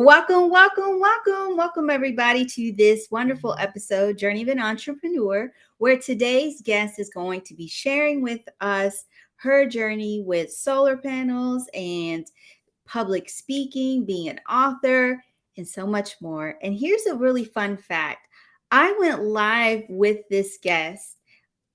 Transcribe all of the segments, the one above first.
welcome, everybody, to this wonderful episode, Journey of an Entrepreneur, where today's guest is going to be sharing with us her journey with solar panels and public speaking, being an author, and so much more. And here's a really fun fact. I went live with this guest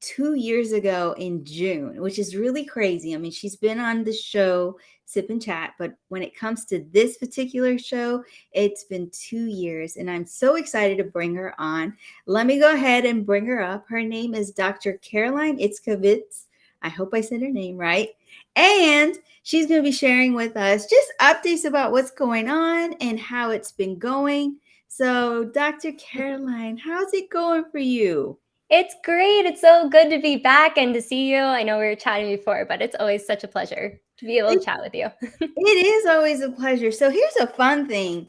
2 years ago in June, which is really crazy. I mean, she's been on the show, Sip and Chat, but when it comes to this particular show, it's been 2 years, and I'm so excited to bring her on. Let me go ahead and bring her up. Her name is Dr. Caroline Iscovitz. I hope I said her name right. And she's going to be sharing with us just updates about what's going on and how it's been going. So, Dr. Caroline, how's it going for you? It's great. It's so good to be back and to see you. I know we were chatting before, but it's always such a pleasure to be able to chat with you. It is always a pleasure. So here's a fun thing.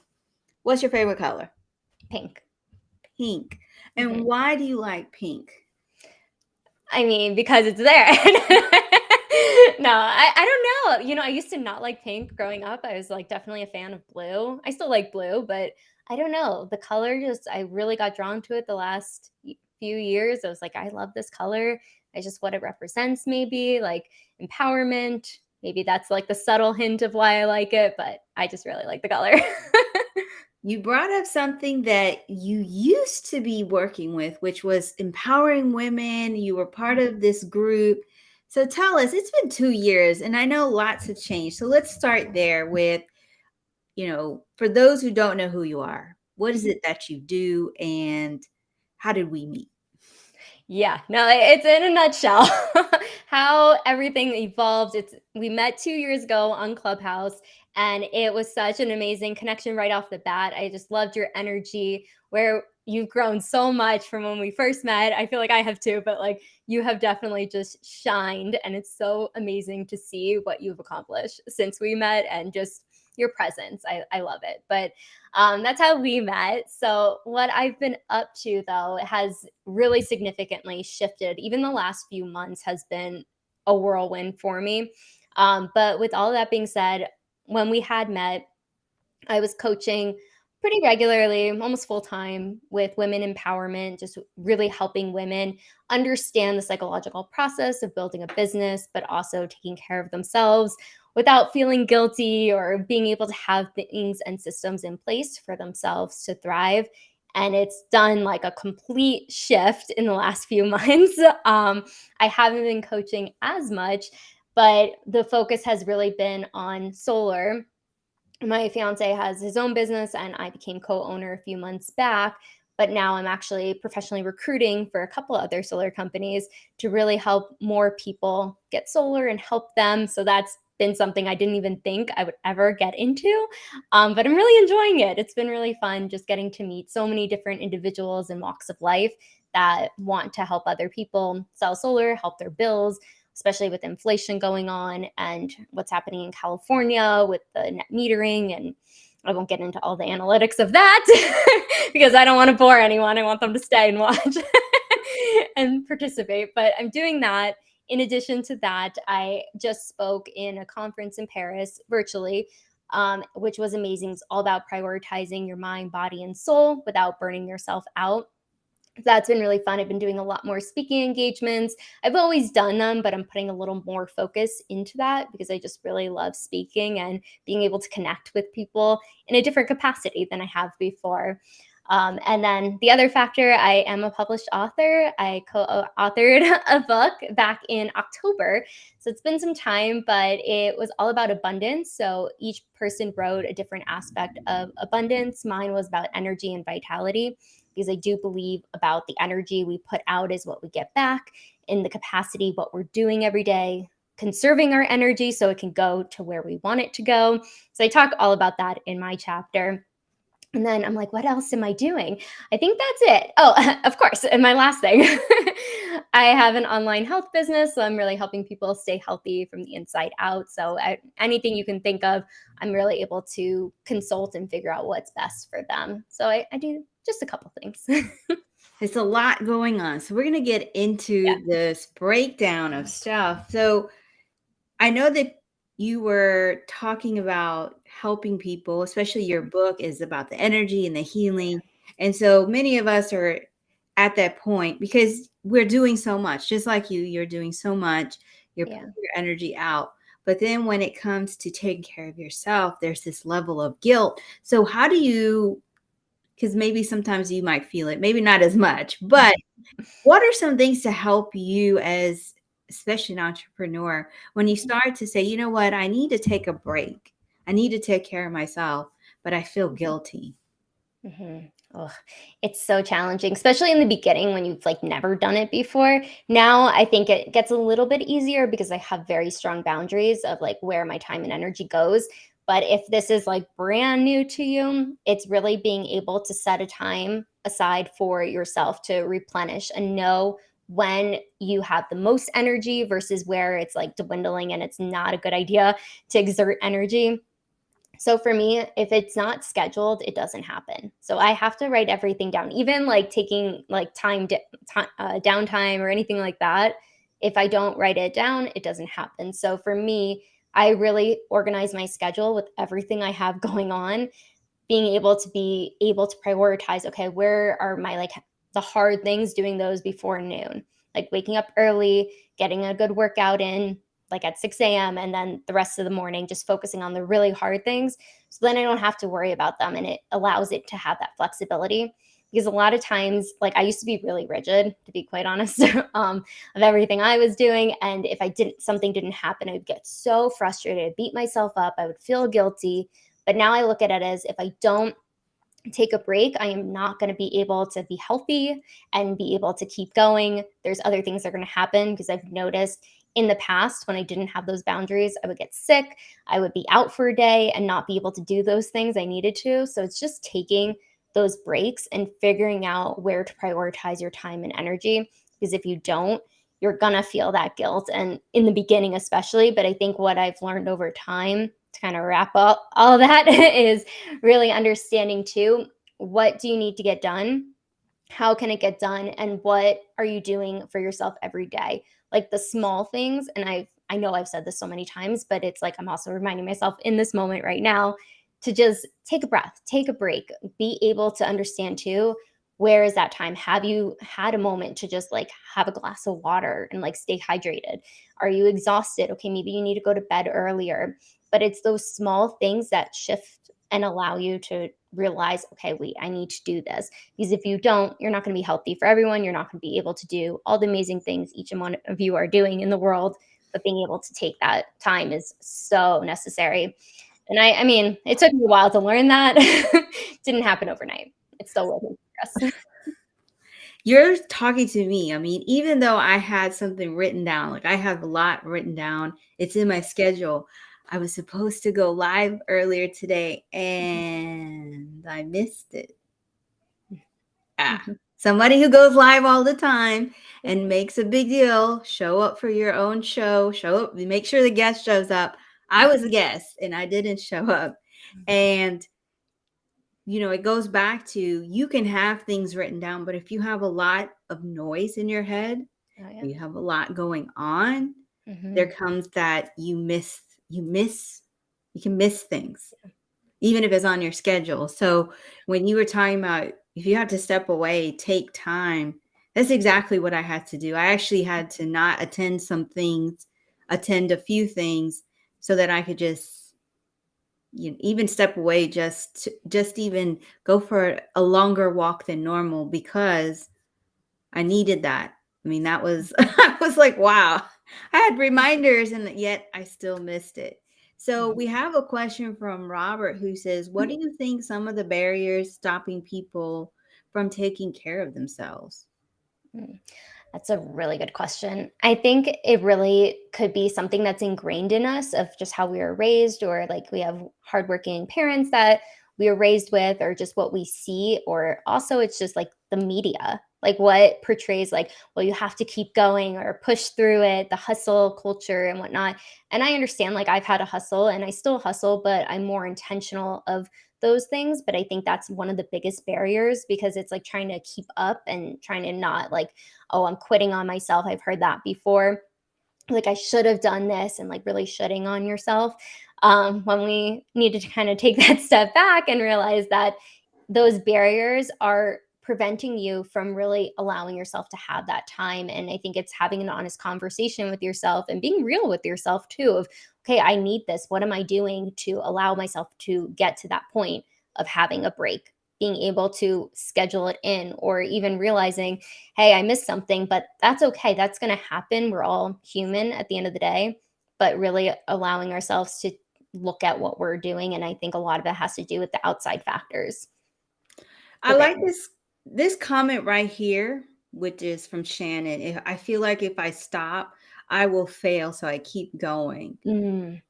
What's your favorite color? Pink. Pink. And why do you like pink? I mean, because it's there. No, I don't know. I used to not like pink growing up. I was definitely a fan of blue. I still like blue, but I don't know. The color I really got drawn to it the last few years. I was like, I love this color. I just what it represents, maybe like empowerment. Maybe that's like the subtle hint of why I like it, but I just really like the color. You brought up something that you used to be working with, which was empowering women. You were part of this group. So tell us, it's been 2 years, and I know lots have changed. So let's start there with, for those who don't know who you are, what is it that you do, and how did we meet? Yeah, no, it's in a nutshell how everything evolved. We met 2 years ago on Clubhouse, and it was such an amazing connection right off the bat. I just loved your energy, where you've grown so much from when we first met. I feel like I have too, but you have definitely just shined, and it's so amazing to see what you've accomplished since we met and just your presence. I love it. But that's how we met. So what I've been up to, though, has really significantly shifted. Even the last few months has been a whirlwind for me. But with all that being said, when we had met, I was coaching pretty regularly, almost full time, with women empowerment, just really helping women understand the psychological process of building a business, but also taking care of themselves without feeling guilty, or being able to have things and systems in place for themselves to thrive. And it's done like a complete shift in the last few months. I haven't been coaching as much, but the focus has really been on solar. My fiance has his own business, and I became co-owner a few months back. But now I'm actually professionally recruiting for a couple other solar companies to really help more people get solar and help them. So that's been something I didn't even think I would ever get into. But I'm really enjoying it. It's been really fun just getting to meet so many different individuals and walks of life that want to help other people sell solar, help their bills, especially with inflation going on and what's happening in California with the net metering. And I won't get into all the analytics of that because I don't want to bore anyone. I want them to stay and watch and participate. But I'm doing that. In addition to that, I just spoke in a conference in Paris virtually, which was amazing. It's all about prioritizing your mind, body, and soul without burning yourself out. That's been really fun. I've been doing a lot more speaking engagements. I've always done them, but I'm putting a little more focus into that because I just really love speaking and being able to connect with people in a different capacity than I have before. And then the other factor, I am a published author. I co-authored a book back in October. So it's been some time, but it was all about abundance. So each person wrote a different aspect of abundance. Mine was about energy and vitality, because I do believe about the energy we put out is what we get back, in the capacity, what we're doing every day, conserving our energy so it can go to where we want it to go. So I talk all about that in my chapter. And then I'm like, what else am I doing? I think that's it. Oh, of course. And my last thing, I have an online health business. So I'm really helping people stay healthy from the inside out. So anything you can think of, I'm really able to consult and figure out what's best for them. So I do just a couple things. It's a lot going on. So we're going to get into this breakdown of stuff. So I know that you were talking about helping people, especially your book is about the energy and the healing. And so many of us are at that point because we're doing so much, just like you're doing so much, you're Yeah. putting your energy out. But then when it comes to taking care of yourself, there's this level of guilt. So how do you, because maybe sometimes you might feel it, maybe not as much, but what are some things to help you as especially an entrepreneur when you start to say, you know what, I need to take a break. I need to take care of myself, but I feel guilty. Mhm. Ugh, it's so challenging, especially in the beginning when you've like never done it before. Now I think it gets a little bit easier because I have very strong boundaries of like where my time and energy goes. But if this is like brand new to you, it's really being able to set a time aside for yourself to replenish and know when you have the most energy versus where it's like dwindling and it's not a good idea to exert energy. So for me, if it's not scheduled, it doesn't happen. So I have to write everything down, even like taking like downtime or anything like that. If I don't write it down, it doesn't happen. So for me, I really organize my schedule with everything I have going on, being able to prioritize, okay, where are my like the hard things, doing those before noon, like waking up early, getting a good workout in like at 6 a.m. and then the rest of the morning just focusing on the really hard things. So then I don't have to worry about them and it allows it to have that flexibility. Because a lot of times, like I used to be really rigid, to be quite honest, of everything I was doing. And if something didn't happen, I would get so frustrated, I'd beat myself up, I would feel guilty. But now I look at it as if I don't take a break, I am not going to be able to be healthy and be able to keep going. There's other things that are going to happen because I've noticed in the past when I didn't have those boundaries, I would get sick, I would be out for a day and not be able to do those things I needed to. So it's just taking those breaks and figuring out where to prioritize your time and energy. Because if you don't, you're going to feel that guilt. And in the beginning, especially, but I think what I've learned over time to kind of wrap up all of that is really understanding too, what do you need to get done? How can it get done? And what are you doing for yourself every day? Like the small things. And I know I've said this so many times, but it's like I'm also reminding myself in this moment right now to just take a breath, take a break, be able to understand too, where is that time? Have you had a moment to just like have a glass of water and like stay hydrated? Are you exhausted? Okay, maybe you need to go to bed earlier. But it's those small things that shift and allow you to realize, okay, wait, I need to do this. Because if you don't, you're not going to be healthy for everyone. You're not going to be able to do all the amazing things each and one of you are doing in the world. But being able to take that time is so necessary. And I mean, it took me a while to learn that. Didn't happen overnight. It's still work in progress. You're talking to me. I mean, even though I had something written down, like I have a lot written down, it's in my schedule. I was supposed to go live earlier today and I missed it. Mhm. Somebody who goes live all the time and makes a big deal, show up for your own show, show up, make sure the guest shows up. I was a guest and I didn't show up. And it goes back to you can have things written down, but if you have a lot of noise in your head, Oh yeah. you have a lot going on, there Mhm. comes that you can miss things, even if it's on your schedule. So when you were talking about if you had to step away, take time, that's exactly what I had to do. I actually had to not attend some things, attend a few things so that I could just even step away, just even go for a longer walk than normal because I needed that. I mean, that was I was like, wow. I had reminders and yet I still missed it. So Mhm. we have a question from Robert who says, what do you think some of the barriers stopping people from taking care of themselves? Mm. That's a really good question. I think it really could be something that's ingrained in us of just how we were raised, or like we have hardworking parents that we were raised with, or just what we see, or also it's just like the media, like what portrays like, well, you have to keep going or push through it, the hustle culture and whatnot. And I understand, like, I've had a hustle and I still hustle, but I'm more intentional of those things. But I think that's one of the biggest barriers because it's like trying to keep up and trying to not like, oh, I'm quitting on myself. I've heard that before. Like I should have done this and like really shitting on yourself. when we needed to kind of take that step back and realize that those barriers are preventing you from really allowing yourself to have that time. And I think it's having an honest conversation with yourself and being real with yourself too of, okay, I need this. What am I doing to allow myself to get to that point of having a break? Being able to schedule it in, or even realizing, hey, I missed something, but that's okay. That's going to happen. We're all human at the end of the day, but really allowing ourselves to look at what we're doing. And I think a lot of it has to do with the outside factors I like preventing. this comment right here, which is from Shannon. I feel like if I stop, I will fail, so I keep going. Mm,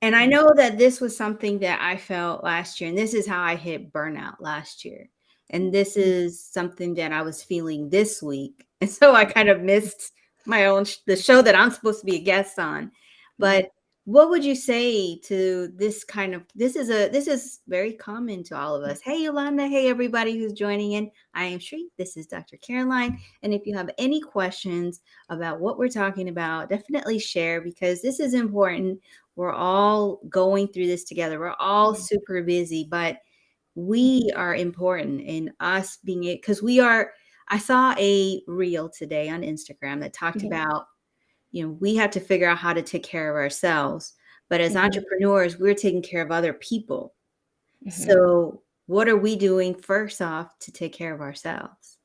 And I mm, know that this was something that I felt last year, and this is how I hit burnout last year. And this mm, is something that I was feeling this week. And so I kind of missed my own the show that I'm supposed to be a guest on. mm, But what would you say to this kind of this is very common to all of us. Hey Yolanda, hey everybody who's joining in. I am Shree. This is Dr. Caroline. And if you have any questions about what we're talking about, definitely share because this is important. We're all going through this together. We're all mm, super busy, but we are important in us being it because we are. I saw a reel today on Instagram that talked mhm, about, we have to figure out how to take care of ourselves. But as mhm, entrepreneurs, we're taking care of other people. mhm, So, what are we doing first off to take care of ourselves?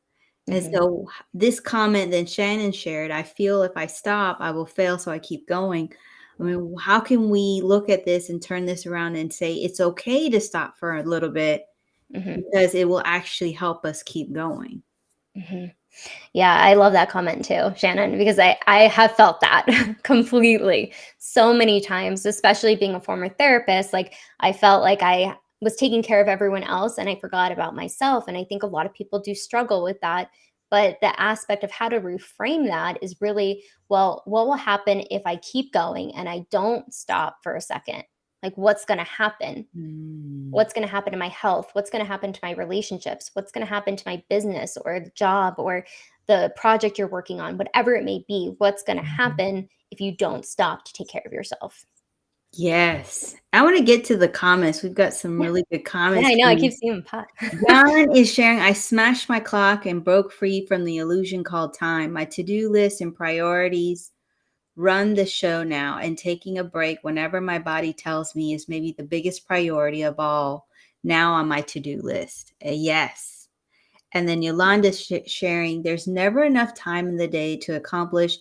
And mhm, so this comment that Shannon shared, I feel if I stop, I will fail. So I keep going. I mean, how can we look at this and turn this around and say it's okay to stop for a little bit mhm, because it will actually help us keep going? mhm. Yeah, I love that comment too, Shannon, because I have felt that completely so many times, especially being a former therapist. Like I felt like I was taking care of everyone else and I forgot about myself. And I think a lot of people do struggle with that. But the aspect of how to reframe that is really, well, what will happen if I keep going and I don't stop for a second? Like, what's going to happen? Mm. What's going to happen to my health? What's going to happen to my relationships? What's going to happen to my business or the job or the project you're working on, whatever it may be? What's going to happen if you don't stop to take care of yourself? Yes. I want to get to the comments. We've got some Yeah. really good Yeah, comments I know. I keep coming. seeing them pop. John is sharing, I smashed my clock and broke free from the illusion called time. My to do list and priorities run the show now, and taking a break whenever my body tells me is maybe the biggest priority of all now on my to do list. Yes. And then Yolanda sharing, there's never enough time in the day to accomplish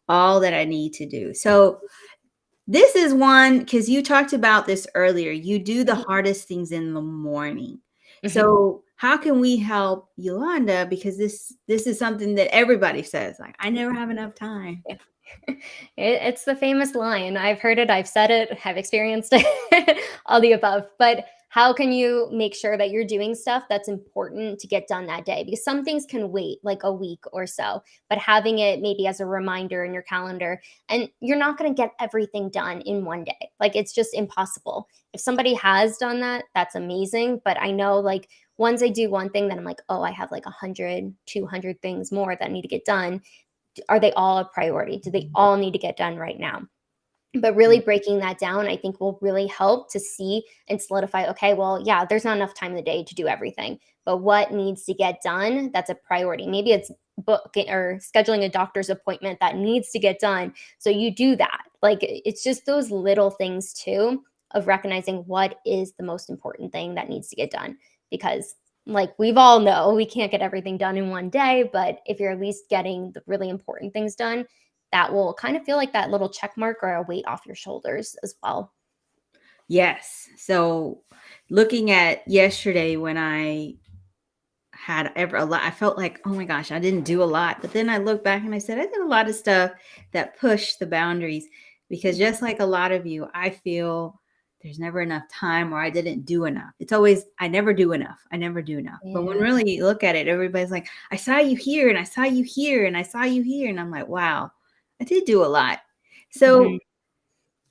all that I need to do. So, this is one because you talked about this earlier. You do the hardest things in the morning. Mhm. So how can we help Yolanda? Because this is something that everybody says, like, I never have enough time. Yeah. It's the famous line. I've heard it, I've said it, have experienced it, all the above. But how can you make sure that you're doing stuff that's important to get done that day? Because some things can wait like a week or so, but having it maybe as a reminder in your calendar, and you're not going to get everything done in one day. Like it's just impossible. If somebody has done that, that's amazing. But I know like once I do one thing, then I'm like, oh, I have like 100, 200 things more that need to get done. Are they all a priority? Do they all need to get done right now? But really breaking that down, I think will really help to see and solidify, okay, well, yeah, there's not enough time in the day to do everything, but what needs to get done? That's a priority. Maybe it's booking or scheduling a doctor's appointment that needs to get done. So you do that. Like it's just those little things too of recognizing what is the most important thing that needs to get done. Because like we've all know we can't get everything done in one day, but if you're at least getting the really important things done, that will kind of feel like that little check mark or a weight off your shoulders as well. Yes. So looking at yesterday when I had ever a lot, I felt like, oh my gosh, I didn't do a lot. But then I look back and I said, I did a lot of stuff that pushed the boundaries because Mhm. just like a lot of you, I feel there's never enough time or I didn't do enough. It's always, I never do enough. I never do enough. But when Yeah. really you look at it, everybody's like, I saw you here and I saw you here and I saw you here. And I'm like, wow, I did do a lot. Mhm. So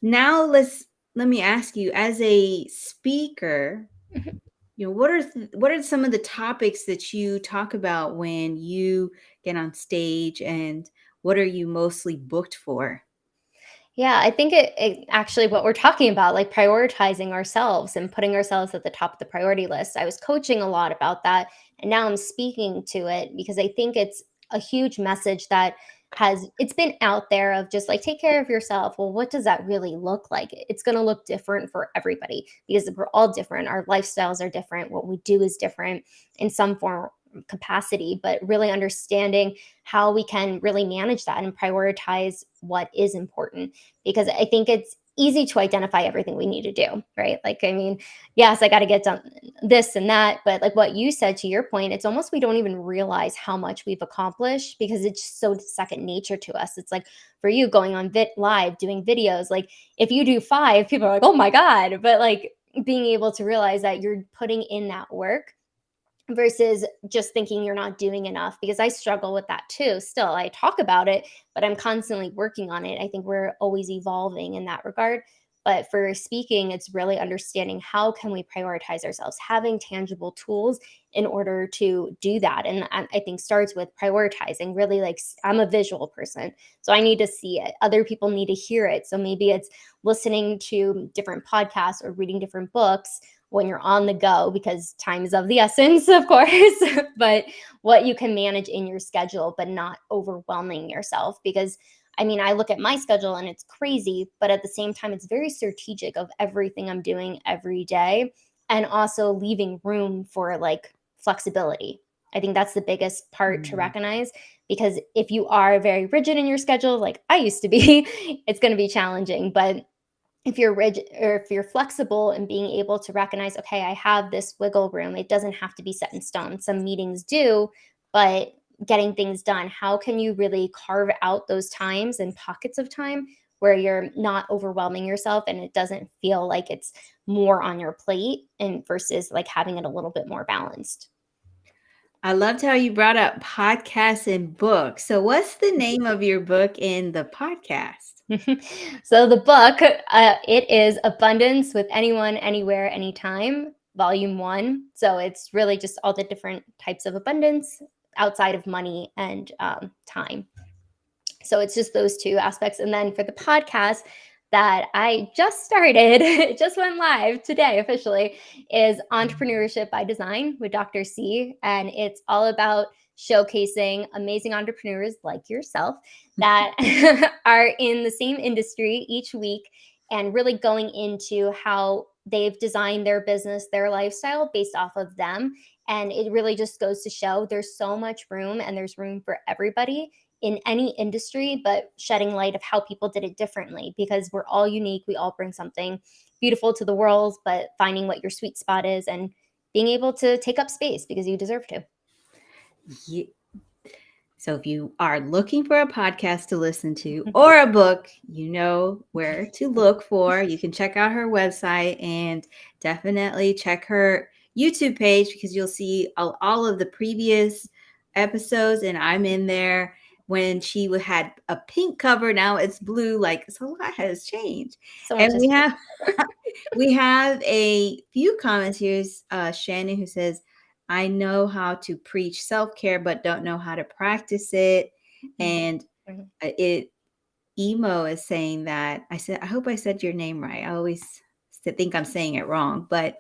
now let me ask you as a speaker, Mhm. what are some of the topics that you talk about when you get on stage and what are you mostly booked for? Yeah, I think it actually what we're talking about, like prioritizing ourselves and putting ourselves at the top of the priority list. I was coaching a lot about that, and now I'm speaking to it because I think it's a huge message that it's been out there of just like take care of yourself. Well, what does that really look like? It's going to look different for everybody because we're all different. Our lifestyles are different. What we do is different in some form capacity, but really understanding how we can really manage that and prioritize what is important because I think it's easy to identify everything we need to do, right? Like, I mean, yes, I got to get done this and that, but like what you said to your point, it's almost we don't even realize how much we've accomplished because it's just so second nature to us. It's like for you going on live, doing videos, like if you do five, people are like, oh my God. But like being able to realize that you're putting in that work versus just thinking you're not doing enough because I struggle with that too. Still, I talk about it, but I'm constantly working on it. I think we're always evolving in that regard. But for speaking, it's really understanding how can we prioritize ourselves, having tangible tools in order to do that. And I think starts with prioritizing. Really, like I'm a visual person, so I need to see it. Other people need to hear it. So maybe it's listening to different podcasts or reading different books when you're on the go because time is of the essence, of course, but what you can manage in your schedule, but not overwhelming yourself. Because I mean, I look at my schedule and it's crazy, but at the same time, it's very strategic of everything I'm doing every day and also leaving room for like flexibility. I think that's the biggest part to Mm. recognize because if you are very rigid in your schedule, like I used to be, it's going to be challenging. But if you're rigid or if you're flexible and being able to recognize, okay, I have this wiggle room, it doesn't have to be set in stone. Some meetings do, but getting things done, how can you really carve out those times and pockets of time where you're not overwhelming yourself and it doesn't feel like it's more on your plate and versus like having it a little bit more balanced? I loved how you brought up podcasts and books. So, what's the name of your book and the podcast? So the book, it is Abundance with Anyone, Anywhere, Anytime, Volume 1. So it's really just all the different types of abundance outside of money and time. So it's just those two aspects. And then for the podcast that I just started, it just went live today officially, is Entrepreneurship by Design with Dr. C. And it's all about showcasing amazing entrepreneurs like yourself that are in the same industry each week and really going into how they've designed their business, their lifestyle based off of them. And it really just goes to show there's so much room and there's room for everybody in any industry, but shedding light of how people did it differently because we're all unique. We all bring something beautiful to the world, but finding what your sweet spot is and being able to take up space because you deserve to. Ye- So, if you are looking for a podcast to listen to or a book, you know where to look for. You can check out her website and definitely check her YouTube page because you'll see all of the previous episodes. And I'm in there when she had a pink cover. Now it's blue. Like, so a lot has changed. So And much is we have we have a few comments. Here's Shannon who says, I know how to preach self-care, but don't know how to practice it. And Mhm. it emo is saying that I hope I said your name right. I always think I'm saying it wrong, but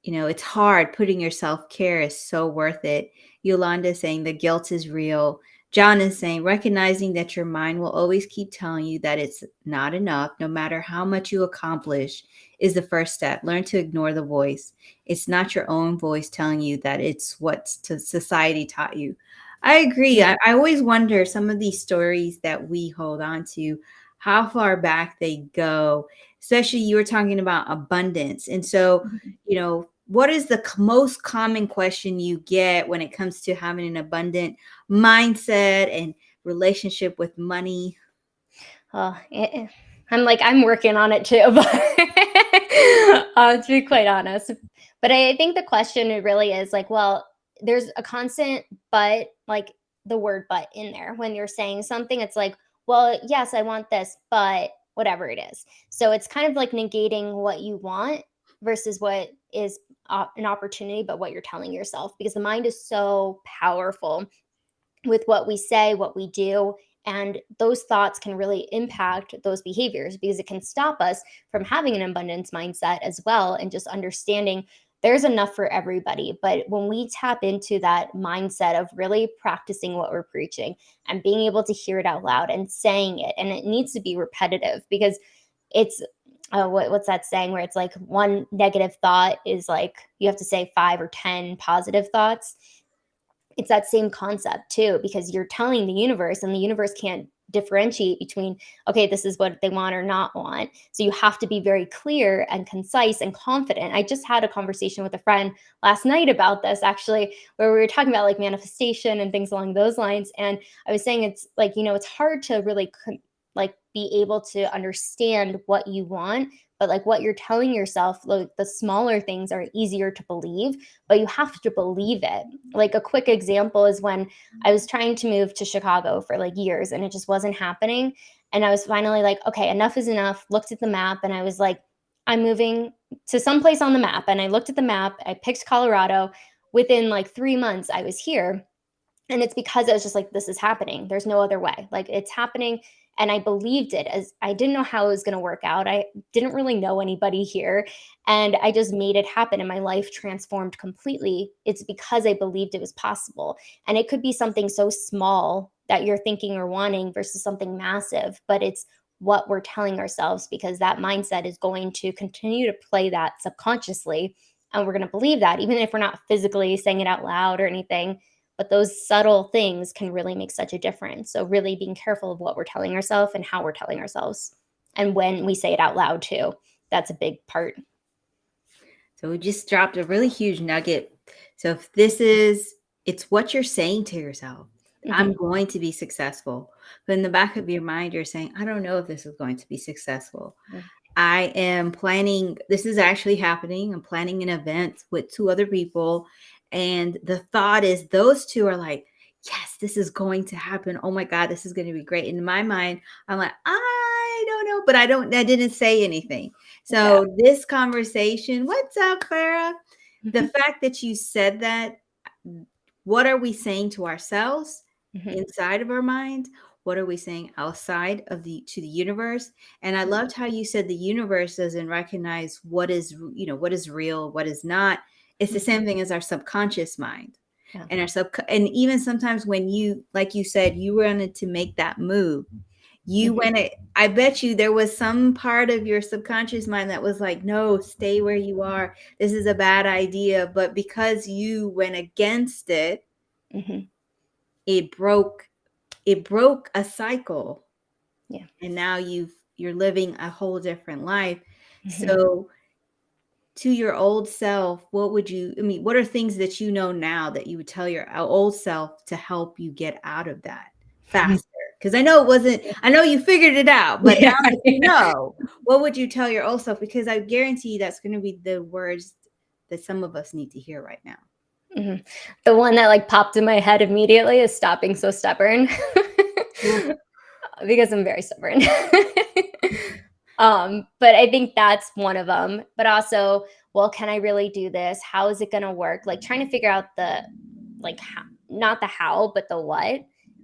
it's hard. Putting your self-care is so worth it. Yolanda is saying the guilt is real. John is saying recognizing that your mind will always keep telling you that it's not enough, no matter how much you accomplish, is the first step. Learn to ignore the voice. It's not your own voice telling you that it's what society taught you. I agree. I always wonder some of these stories that we hold on to, how far back they go. Especially you were talking about abundance. And so, what is the most common question you get when it comes to having an abundant mindset and relationship with money? Oh, I'm working on it too, but to be quite honest. But I think the question it really is like, well, there's a constant but, like the word but in there. When you're saying something, it's like, well, yes, I want this, but whatever it is. So it's kind of like negating what you want versus what is an opportunity, but what you're telling yourself because the mind is so powerful with what we say, what we do, And those thoughts can really impact those behaviors because it can stop us from having an abundance mindset as well, and just understanding there's enough for everybody. But when we tap into that mindset of really practicing what we're preaching and being able to hear it out loud and saying it, and it needs to be repetitive because it's what's that saying where it's like one negative thought is like you have to say 5 or 10 positive thoughts. It's that same concept too, because you're telling the universe and the universe can't differentiate between, okay, this is what they want or not want. So you have to be very clear and concise and confident. I just had a conversation with a friend last night about this actually, where we were talking about like manifestation and things along those lines. And I was saying it's like, it's hard to really like be able to understand what you want, but like what you're telling yourself, like the smaller things are easier to believe, but you have to believe it. Like a quick example is when I was trying to move to Chicago for like years and it just wasn't happening. And I was finally like, okay, enough is enough. Looked at the map and I was like, I'm moving to someplace on the map. And I looked at the map, I picked Colorado. Within like 3 months, I was here. And it's because I was just like, this is happening. There's no other way. Like it's happening. And I believed it, as I didn't know how it was going to work out. I didn't really know anybody here. And I just made it happen. And my life transformed completely. It's because I believed it was possible. And it could be something so small that you're thinking or wanting versus something massive, but it's what we're telling ourselves, because that mindset is going to continue to play that subconsciously. And we're going to believe that, even if we're not physically saying it out loud or anything. But those subtle things can really make such a difference. So really being careful of what we're telling ourselves and how we're telling ourselves. And when we say it out loud too, that's a big part. So we just dropped a really huge nugget. So if it's what you're saying to yourself. Mm-hmm. I'm going to be successful. But in the back of your mind, you're saying, I don't know if this is going to be successful. Mm-hmm. I am planning, this is actually happening. I'm planning an event with 2 other people. And the thought is those 2 are like, yes, this is going to happen. Oh my God, this is going to be great. In my mind, I'm like, I don't know, but I didn't say anything. So This conversation, what's up, Farah? Mm-hmm. The fact that you said that, what are we saying to ourselves inside of our mind? What are we saying outside of to the universe? And I loved how you said the universe doesn't recognize what is real, what is not. It's the same thing as our subconscious mind. Yeah. And even sometimes when you, like you said, you wanted to make that move, I bet you there was some part of your subconscious mind that was like, no, stay where you are. This is a bad idea. But because you went against it, it broke a cycle. Yeah. And now you're living a whole different life. So to your old self, what are things that you know now that you would tell your old self to help you get out of that faster? Because I know you figured it out, but now that you know, what would you tell your old self? Because I guarantee that's going to be the words that some of us need to hear right now. Mm-hmm. The one that like popped in my head immediately is stop being so stubborn. Because I'm very stubborn. But I think that's one of them. But also, well, can I really do this? How is it going to work? Like trying to figure out the, like, how, not the how, but the what.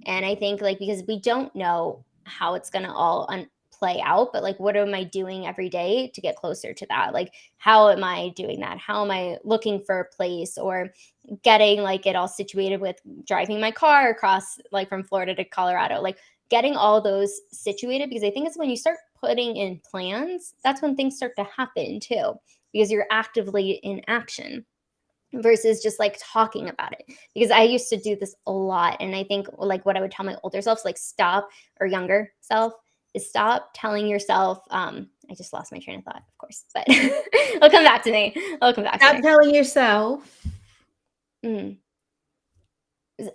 And I think like, because we don't know how it's going to all play out, but like, what am I doing every day to get closer to that? Like, how am I doing that? How am I looking for a place or getting like it all situated with driving my car across like from Florida to Colorado, like getting all those situated, because I think it's when you start putting in plans, that's when things start to happen too, because you're actively in action versus just like talking about it. Because I used to do this a lot. And I think like what I would tell my older self, like stop, or younger self, is stop telling yourself, I just lost my train of thought, of course, but it'll come back to me. Stop telling yourself.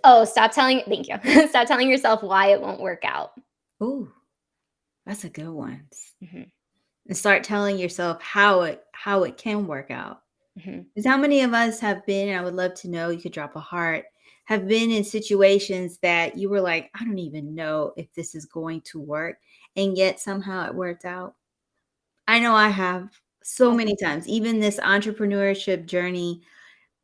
Oh, thank you. Stop telling yourself why it won't work out. Ooh, that's a good one. And start telling yourself how it can work out. Because how many of us have been, and I would love to know, you could drop a heart, have been in situations that you were like, I don't even know if this is going to work. And yet somehow it worked out. I know I have so many times, even this entrepreneurship journey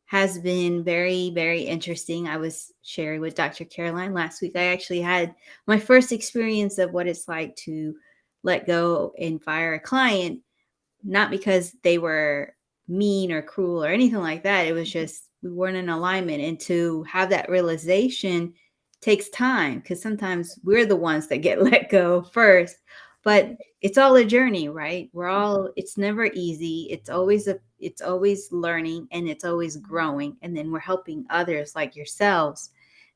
has been very, very interesting. I was sharing with Dr. Caroline last week. I actually had my first experience of what it's like to let go and fire a client, not because they were mean or cruel or anything like that. It was just we weren't in alignment. And to have that realization takes time, because sometimes we're the ones that get let go first. But it's all a journey, right? It's never easy. It's always learning, and it's always growing. And then we're helping others like yourselves.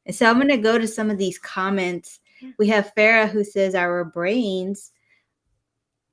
And so I'm going to go to some of these comments. We have Farah who says our brains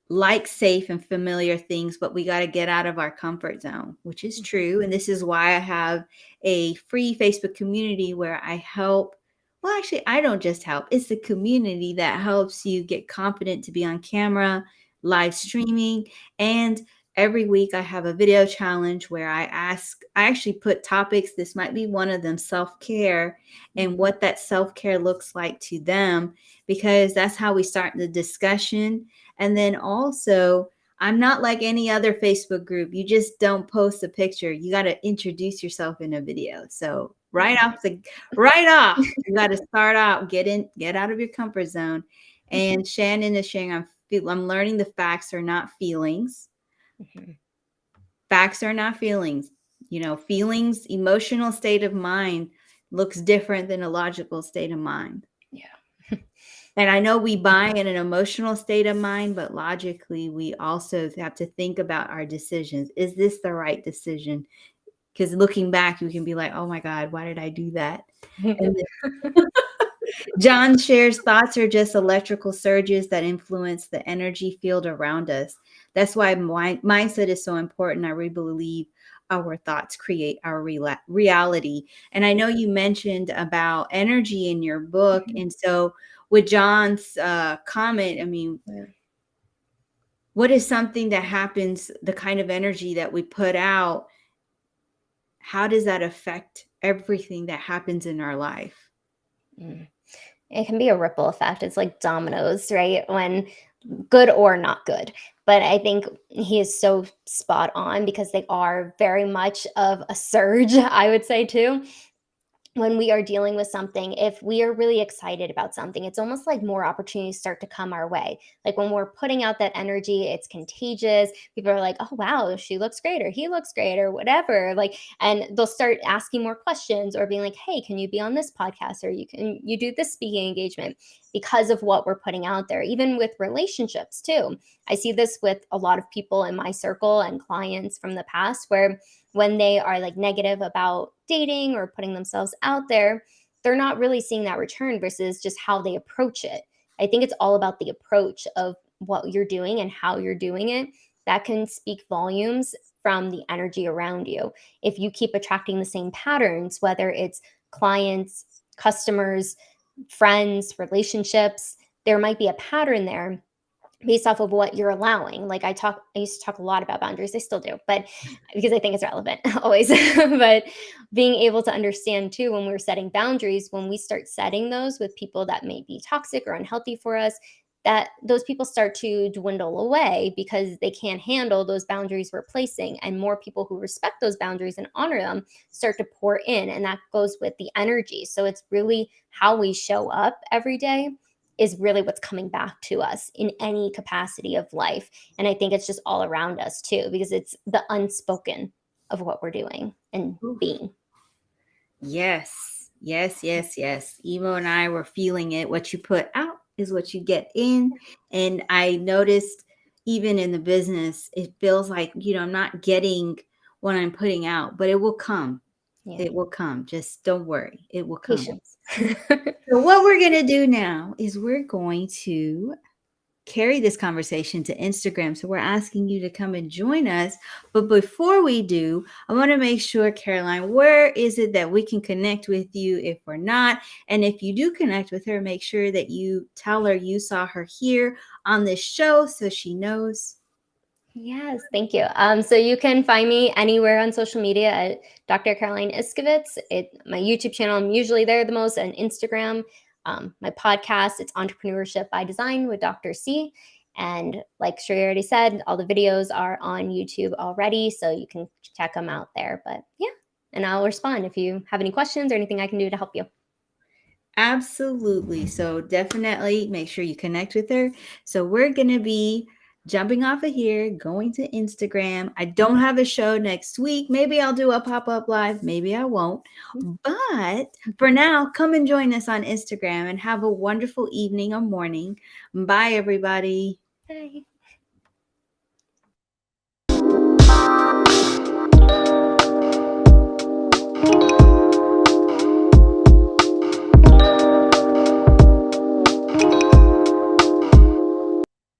like safe and familiar things, but we got to get out of our comfort zone, which is true. And this is why I have a free Facebook community where I help. Well, actually, I don't just help, it's the community that helps you get confident to be on camera, live streaming. And every week I have a video challenge where I actually put topics. This might be one of them, self-care, and what that self-care looks like to them, because that's how we start the discussion. And then also, I'm not like any other Facebook group. You just don't post a picture. You got to introduce yourself in a video. So right off, you got to start out, get out of your comfort zone. And Shannon is sharing, I'm learning the facts are not feelings. Facts are not feelings. Feelings, emotional state of mind looks different than a logical state of mind. Yeah. And I know we buy in an emotional state of mind, but logically, we also have to think about our decisions. Is this the right decision? Because looking back, you can be like, oh my God, why did I do that? And John shares thoughts are just electrical surges that influence the energy field around us. That's why mindset is so important. I really believe our thoughts create our reality. And I know you mentioned about energy in your book. And so with John's comment, I mean, what is something that happens, the kind of energy that we put out, how does that affect everything that happens in our life? It can be a ripple effect. It's like dominoes, right? When good or not good. But I think he is so spot on because they are very much of a surge, I would say too. When we are dealing with something, if we are really excited about something, it's almost like more opportunities start to come our way. Like when we're putting out that energy, it's contagious. People are like, oh, wow, she looks great, or he looks great, or whatever. Like, and they'll start asking more questions or being like, hey, can you be on this podcast? Or you do this speaking engagement because of what we're putting out there, even with relationships too. I see this with a lot of people in my circle and clients from the past where when they are like negative about dating or putting themselves out there, they're not really seeing that return versus just how they approach it. I think it's all about the approach of what you're doing and how you're doing it. That can speak volumes from the energy around you. If you keep attracting the same patterns, whether it's clients, customers, friends, relationships, there might be a pattern there based off of what you're allowing. Like I used to talk a lot about boundaries. I still do, but because I think it's relevant always. But being able to understand too, when we're setting boundaries, when we start setting those with people that may be toxic or unhealthy for us, that those people start to dwindle away because they can't handle those boundaries we're placing. And more people who respect those boundaries and honor them start to pour in. And that goes with the energy. So it's really how we show up every day is really what's coming back to us in any capacity of life. And I think it's just all around us too, because it's the unspoken of what we're doing and being. Yes, yes, yes, yes. Emo and I were feeling it. What you put out is what you get in. And I noticed even in the business, it feels like, I'm not getting what I'm putting out, but it will come. Yeah. It will come. Just don't worry. It will come. Patience. So what we're going to do now is we're going to carry this conversation to Instagram. So we're asking you to come and join us. But before we do, I want to make sure, Caroline, where is it that we can connect with you if we're not? And if you do connect with her, make sure that you tell her you saw her here on this show so she knows. Yes, thank you. So you can find me anywhere on social media at Dr. Caroline Iscovitz. My YouTube channel, I'm usually there the most, and Instagram. My podcast, it's Entrepreneurship by Design with Dr. C. And like Sheree already said, all the videos are on YouTube already, so you can check them out there. But yeah. and I'll respond if you have any questions or anything I can do to help you. Absolutely. So definitely make sure you connect with her. So we're going to be jumping off of here, going to Instagram. I don't have a show next week. Maybe I'll do a pop-up live. Maybe I won't. But for now, come and join us on Instagram and have a wonderful evening or morning. Bye, everybody. Bye.